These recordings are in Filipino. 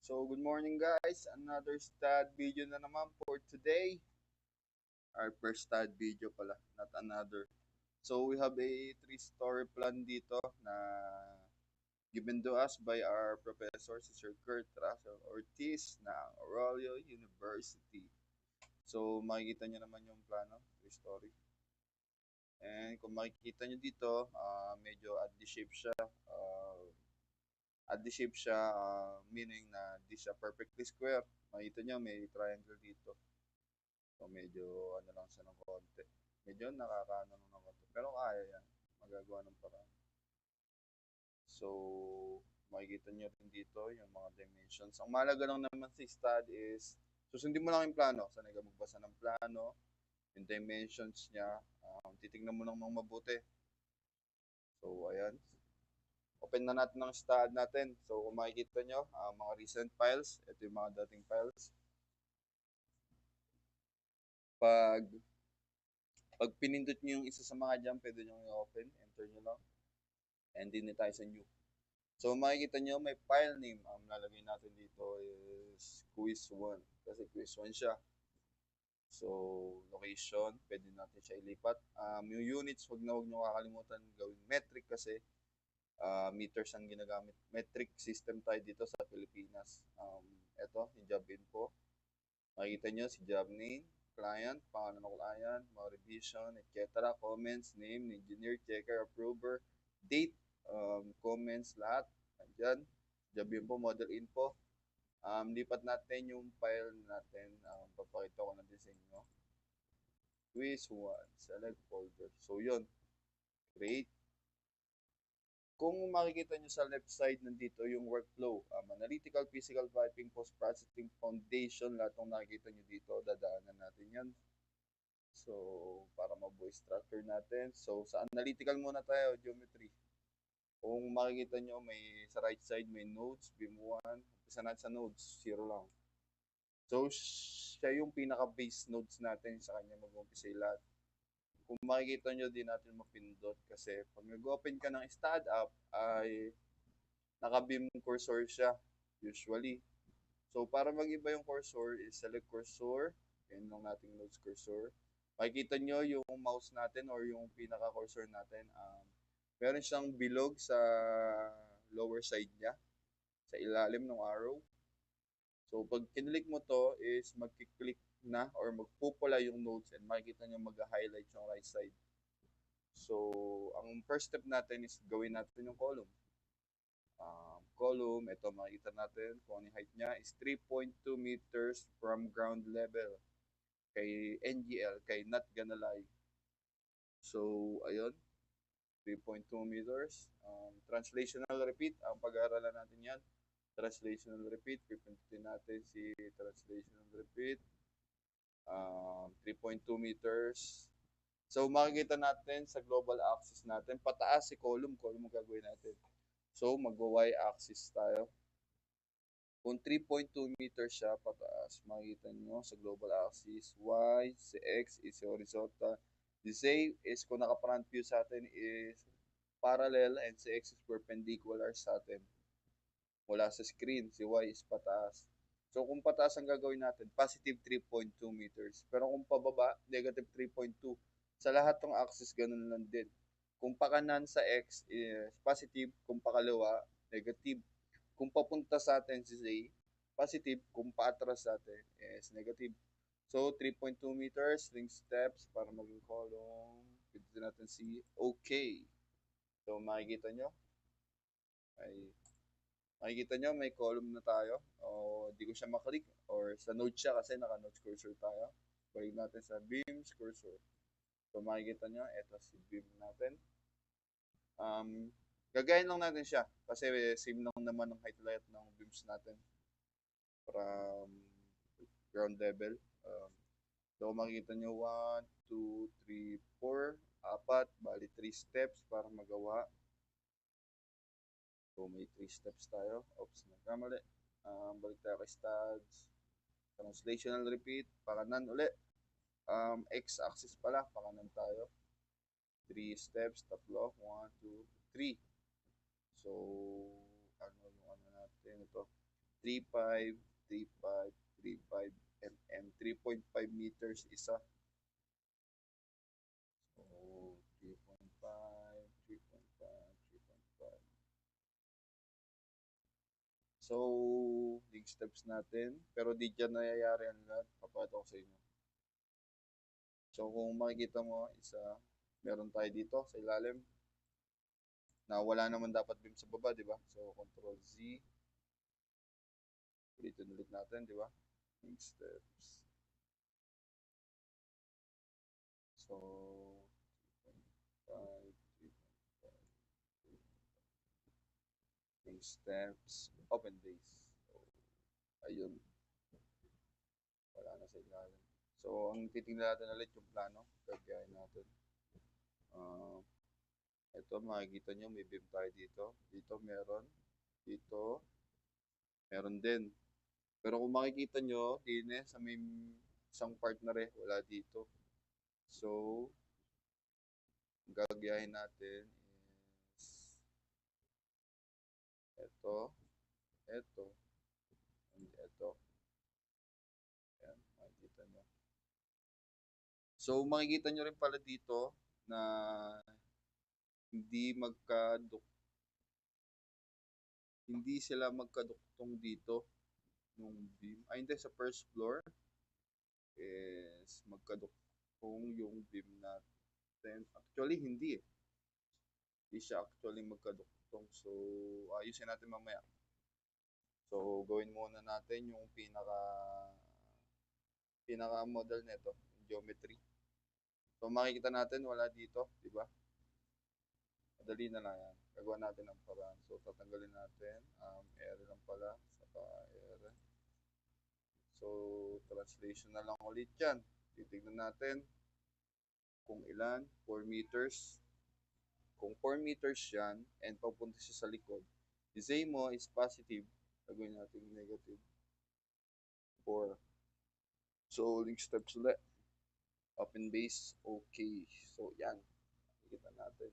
So, good morning guys. Another stud video na naman for today. Our first stud video pala, not another. So, we have a three-story plan dito na given to us by our professor, si Sir Kurt Russell Ortiz ng Arroyo University. So, makikita nyo naman yung plano, three-story. And kung makikita nyo dito, medyo oddly shape siya. Meaning na di siya perfectly square. Makita nyo, may triangle dito. So, medyo ano lang siya ng konti. Medyo nakakaano ng konti. Pero kaya yan. Magagawa ng paraan. So, makikita nyo rin dito yung mga dimensions. Ang mahalaga lang naman sa stud is, susundin mo lang yung plano. Sanay ka magbasa ng plano, yung dimensions niya. Titignan mo lang ng mabuti. So, ayan. Open na natin ang stud natin. So, kung makikita nyo, mga recent files, ito yung mga dating files. Pag pinindot nyo yung isa sa mga dyan, pwede nyo i-open, enter nyo lang, and din tayo sa new. So, makikita nyo, may file name. Ang lalagay natin dito is quiz 1, kasi quiz 1 siya. So, location, pwede natin siya ilipat. Yung units, huwag nyo kakalimutan gawing metric kasi meters ang ginagamit. Metric system tayo dito sa Pilipinas. Ito, yung job info. Makikita nyo si job name, client, pangalan ng client, mga revision, etc. Comments, name, engineer, checker, approver, date, comments, lahat. Andyan. Job info, model info. Lipat natin yung file natin. Papakita ko na din sa inyo. Quiz 1, select folder. So, yun. Create. Kung makikita nyo sa left side, nandito yung workflow. Analytical, physical, piping, post-processing, foundation, lahat ng nakikita nyo dito, dadaanan natin yan. So, para mabuo structure natin. So, sa analytical muna tayo, geometry. Kung makikita nyo, may sa right side, may nodes, beam 1. Umpisa natin sa nodes, 0 lang. So, siya yung pinaka-base nodes natin. Sa kanya mag-umpisa lahat. Kung makikita nyo, di natin mapindot kasi pag nag-open ka ng stud app ay naka-beam cursor siya usually. So para mag-iba yung cursor is select cursor, yan lang nating nodes cursor. Makikita nyo yung mouse natin or yung pinaka-cursor natin, meron siyang bilog sa lower side niya, sa ilalim ng arrow. So pag kinlik mo to is magkiklik na or magpupula yung nodes and makikita nyo mag-highlight yung right side. So, ang first step natin is gawin natin yung column. Column, ito makikita natin kung ano yung height niya is 3.2 meters from ground level kay NGL, kay Not Gonna Lie. So, ayun, 3.2 meters. Translational repeat, ang pag-aaralan natin yan. Translational repeat, pipindutin natin si translational repeat. 3.2 meters. So, makikita natin sa global axis natin, pataas si column ang gagawin natin. So, mag-y axis tayo. Kung 3.2 meters siya, pataas, makikita nyo sa global axis, y, si x is horizontal. The z is, kung naka-front view sa atin, is parallel and si x is perpendicular sa atin. Wala sa screen, si y is pataas. So, kung pataas ang gagawin natin, positive 3.2 meters. Pero kung pababa, negative 3.2. Sa lahat ng axis, ganun lang din. Kung pakanan sa x is positive, kung pakalawa, negative. Kung papunta sa atin si z, positive. Kung paatras sa atin is negative. So, 3.2 meters, string steps, para maging column. Pwede natin si OK. So, makikita nyo. Makikita nyo, may column na tayo. O, di ko siya maklik. Or sa node siya kasi naka-node cursor tayo. Balik natin sa beams cursor. So, makikita nyo, ito si beam natin. Gagayin lang natin siya. Kasi same lang naman ang height light ng beams natin. From ground level. So, makikita nyo, 1, 2, 3, 4, 4. Bali, 3 steps para magawa. So, may 3 steps tayo. Oops, nagkamali. Balik tayo kay studs. Translational repeat. Pakanan ulit. X-axis pala. Pakanan tayo. 3 steps. Tatlo. 1, 2, 3. So, ano yung ano natin ito? 3.5, 3.5, 3.5 mm, 3.5 meters isa. So, 3.5, 3.5, 3.5. So, link steps natin. Pero di dyan nangyayari ang lahat. Papakita ko sa inyo. So, kung makikita mo, isa, meron tayo dito sa ilalim na wala naman dapat beam sa baba, di ba? So, Control Z. Ulitin ulit natin, di ba? Link steps. So, 3.5, 3.5, link steps, open base. So, ayun. Wala na sa ilalim. So, ang titingnan natin ulit yung plano. Gagayahin natin. Ito, makikita nyo, may beam tayo dito. Dito meron. Dito, meron din. Pero kung makikita nyo, din sa may isang part na rin, wala dito. So, ang gagayahin natin is ito, ito, and ito. Ayan, makikita nyo. So, makikita nyo rin pala dito na hindi sila magkaduktong dito nung beam. Ay, hindi, sa first floor is magkaduktong yung beam natin. Actually, hindi eh. Hindi siya actually magkaduktong. So, ayusin natin mamaya. So, gawin muna natin yung pinaka model nito, geometry. So, makikita natin wala dito, di ba? Madali na lang yan. Gagawa natin ang paraan. So, tatanggalin natin. Ere lang pala. Saka ere. So, translation na lang ulit yan. Titignan natin kung ilan. 4 meters. Kung 4 meters yan and papunta siya sa likod, the Z mo is positive. Gagawin natin negative 4. So, link steps ulit. Open base. Okay. So, yan. Kita natin.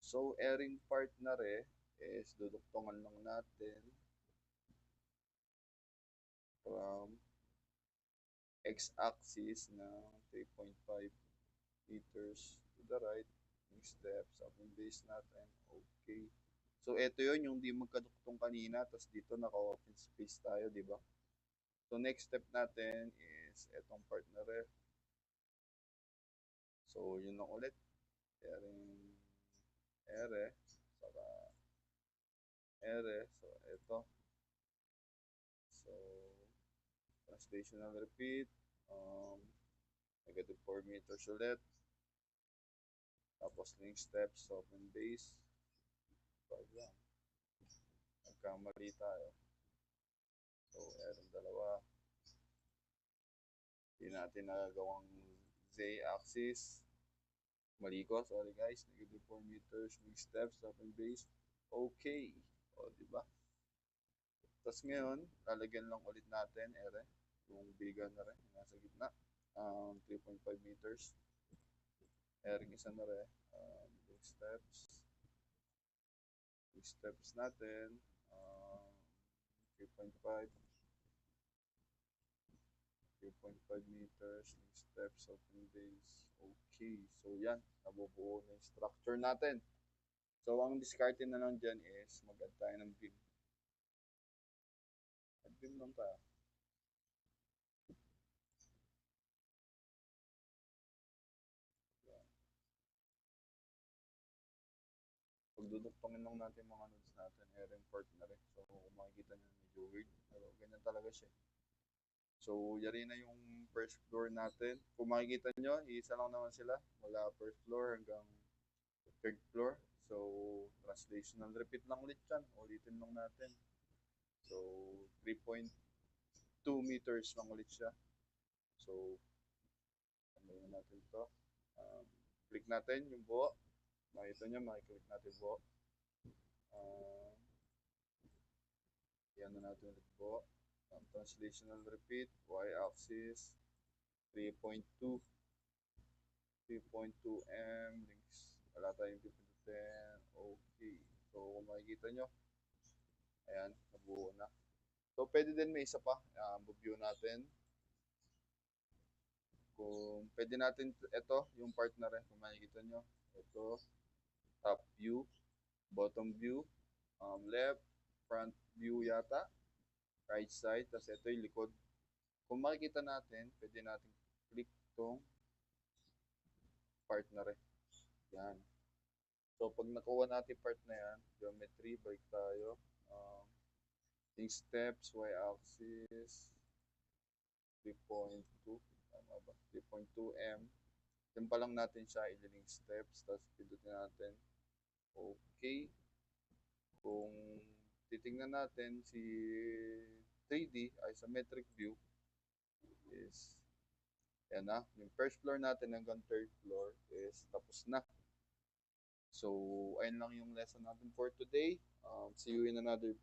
So, airing part na rin is duduktongan lang natin from x-axis na 3.5 meters to the right. Yung steps, open base natin. Okay. So, ito yun yung di magkaduktong kanina. Tapos dito naka-open space tayo, di ba? So, next step natin is etong part na rin. So, yun lang ulit. Airing ere, saka ere, so ito. So, translational repeat, negative 4 meters ulit. Tapos link steps, open base. So, yan. Nagkamali tayo. So, erong dalawa. Hindi natin nagagawang z-axis. Mali ko, sorry guys. Negative 4 meters, link steps, open base. Okay. O, diba? Tapos ngayon, lalagyan lang ulit natin, ere. Yung biga na rin, nasa gitna. 3.5 meters. Ering isa na rin. Link steps. Link steps natin. 3.5. 3.5 meters. Link steps, open base. Okay. So, yan. Nabubuo na yung structure natin. So, ang discard na lang dyan is mag-add tayo ng beam. Add beam lang tayo. Pagduduktongin lang natin mga nodes natin, airing part na rin. So, kung makikita nyo, medyo weird. Pero ganyan talaga siya. So, yari na yung first floor natin. Kung makikita nyo, isa lang naman sila. Mula first floor hanggang third floor. So, translational repeat lang ulit yan. Ulitin lang natin. So, 3.2 meters lang ulit siya. So, tanggalin natin ito. Click natin yung buo. Makita nyo, makiklik natin buo. Yan na natin ulit buo. Translational repeat, y-axis, 3.2 m, links, wala tayong pipindutin, okay. So, kung makikita nyo, ayan, nabuo na. So, pwede din may isa pa. View natin. Kung pwede natin, ito, yung part na rin. Kung makikita nyo. Ito, top view, bottom view, left, front view yata, right side, tapos ito yung likod. Kung makikita natin, pwede natin click tong part na rin. Yan. So, pag nakuha natin part na yan, geometry, balik tayo. Yung steps, y-axis, 3.2, tama ba? 3.2 m. Yan pa lang natin siya, ililink steps, tapos pindutin natin. Okay. Kung titingnan natin si 3D, isometric view, is, yan na, yung first floor natin hanggang third floor is tapos na. So, ayun lang yung lesson natin for today. See you in another